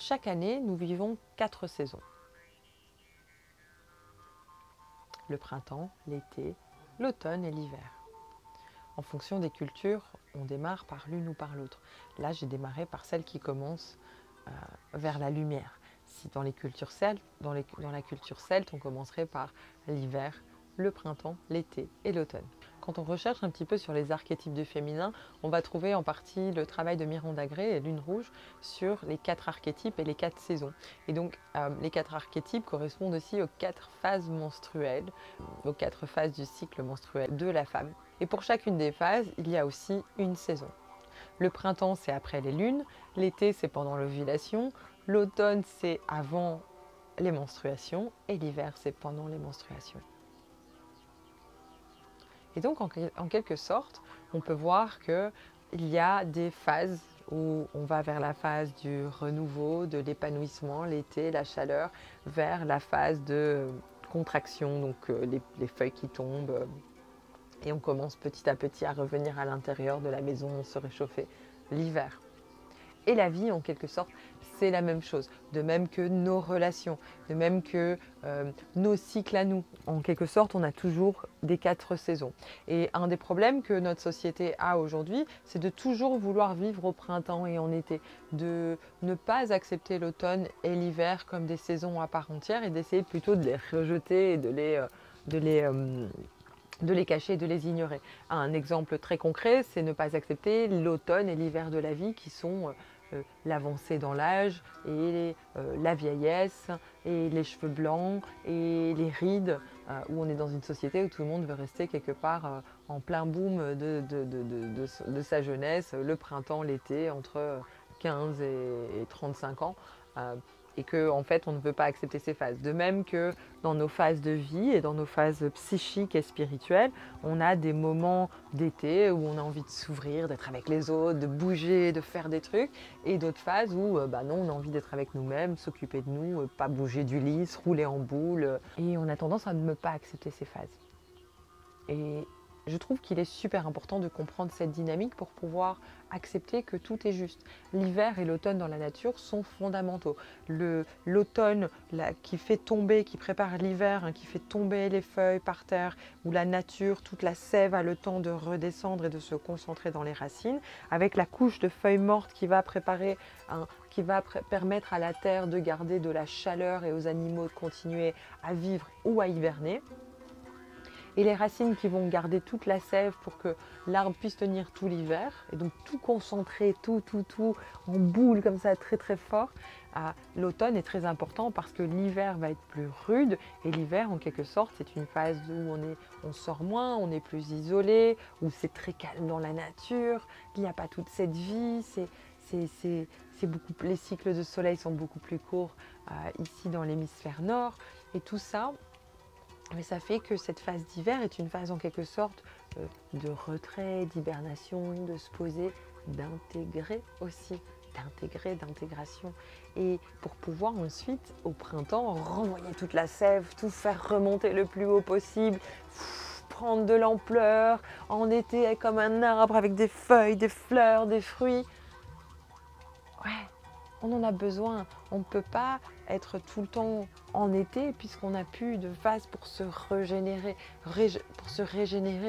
Chaque année, nous vivons 4 saisons. Le printemps, l'été, l'automne et l'hiver. En fonction des cultures, on démarre par l'une ou par l'autre. Là, j'ai démarré par celle qui commence vers la lumière. Si dans les cultures celtes, dans la culture celte, on commencerait par l'hiver, le printemps, l'été et l'automne. Quand on recherche un petit peu sur les archétypes du féminin, on va trouver en partie le travail de Miranda Gray et Lune Rouge sur les 4 archétypes et les 4 saisons. Et donc, les 4 archétypes correspondent aussi aux 4 phases menstruelles, aux 4 phases du cycle menstruel de la femme. Et pour chacune des phases, il y a aussi une saison. Le printemps, c'est après les lunes, l'été, c'est pendant l'ovulation, l'automne, c'est avant les menstruations et l'hiver, c'est pendant les menstruations. Et donc, en quelque sorte, on peut voir qu'il y a des phases où on va vers la phase du renouveau, de l'épanouissement, l'été, la chaleur, vers la phase de contraction, donc les feuilles qui tombent. Et on commence petit à petit à revenir à l'intérieur de la maison, se réchauffer l'hiver. Et la vie, en quelque sorte, c'est la même chose. De même que nos relations, de même que nos cycles à nous. En quelque sorte, on a toujours des 4 saisons. Et un des problèmes que notre société a aujourd'hui, c'est de toujours vouloir vivre au printemps et en été. De ne pas accepter l'automne et l'hiver comme des saisons à part entière et d'essayer plutôt de les rejeter et de les cacher, de les ignorer. Un exemple très concret, c'est ne pas accepter l'automne et l'hiver de la vie qui sont l'avancée dans l'âge et la vieillesse et les cheveux blancs et les rides, où on est dans une société où tout le monde veut rester quelque part en plein boom de sa jeunesse, le printemps, l'été, entre 15 et 35 ans. Et qu'en en fait, on ne veut pas accepter ces phases. De même que dans nos phases de vie et dans nos phases psychiques et spirituelles, on a des moments d'été où on a envie de s'ouvrir, d'être avec les autres, de bouger, de faire des trucs, et d'autres phases où non, on a envie d'être avec nous-mêmes, s'occuper de nous, pas bouger du lit, se rouler en boule, et on a tendance à ne pas accepter ces phases. Et je trouve qu'il est super important de comprendre cette dynamique pour pouvoir accepter que tout est juste. L'hiver et l'automne dans la nature sont fondamentaux. L'automne qui fait tomber, qui prépare l'hiver, qui fait tomber les feuilles par terre, où la nature, toute la sève a le temps de redescendre et de se concentrer dans les racines, avec la couche de feuilles mortes qui va permettre à la terre de garder de la chaleur et aux animaux de continuer à vivre ou à hiverner. Et les racines qui vont garder toute la sève pour que l'arbre puisse tenir tout l'hiver, et donc tout concentrer, tout en boule comme ça, très très fort. L'automne est très important parce que l'hiver va être plus rude, et l'hiver en quelque sorte c'est une phase où on sort moins, on est plus isolé, où c'est très calme dans la nature, il n'y a pas toute cette vie, les cycles de soleil sont beaucoup plus courts ici dans l'hémisphère nord, et tout ça. Mais ça fait que cette phase d'hiver est une phase en quelque sorte de retrait, d'hibernation, de se poser, d'intégrer aussi, d'intégration. Et pour pouvoir ensuite, au printemps, renvoyer toute la sève, tout faire remonter le plus haut possible, prendre de l'ampleur, en été comme un arbre avec des feuilles, des fleurs, des fruits. Ouais, on en a besoin. On ne peut pas être tout le temps en été puisqu'on n'a plus de phase pour se régénérer,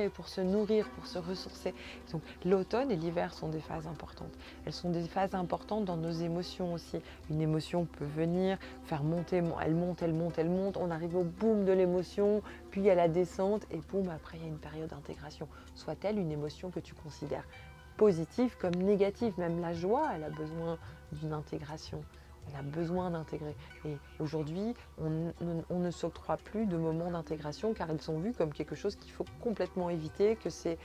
pour se nourrir, pour se ressourcer. Donc l'automne et l'hiver sont des phases importantes. Elles sont des phases importantes dans nos émotions aussi. Une émotion peut venir, faire monter, elle monte. On arrive au boom de l'émotion, puis à la descente et boum, après il y a une période d'intégration. Soit-elle une émotion que tu considères positive comme négative. Même la joie, elle a besoin d'une intégration. Elle a besoin d'intégrer. Et aujourd'hui, on ne s'octroie plus de moments d'intégration car ils sont vus comme quelque chose qu'il faut complètement éviter, que c'est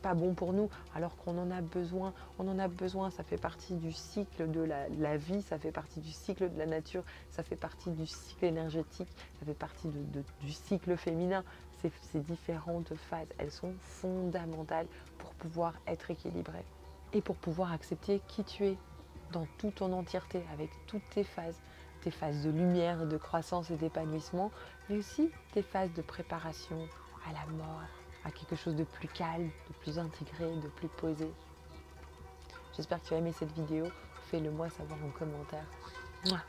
pas bon pour nous, alors qu'on en a besoin. On en a besoin, ça fait partie du cycle de la vie, ça fait partie du cycle de la nature, ça fait partie du cycle énergétique, ça fait partie du cycle féminin. Ces différentes phases, elles sont fondamentales pour pouvoir être équilibré et pour pouvoir accepter qui tu es dans toute ton entièreté, avec toutes tes phases de lumière, de croissance et d'épanouissement, mais aussi tes phases de préparation à la mort, à quelque chose de plus calme, de plus intégré, de plus posé. J'espère que tu as aimé cette vidéo, fais-le moi savoir en commentaire. Mouah.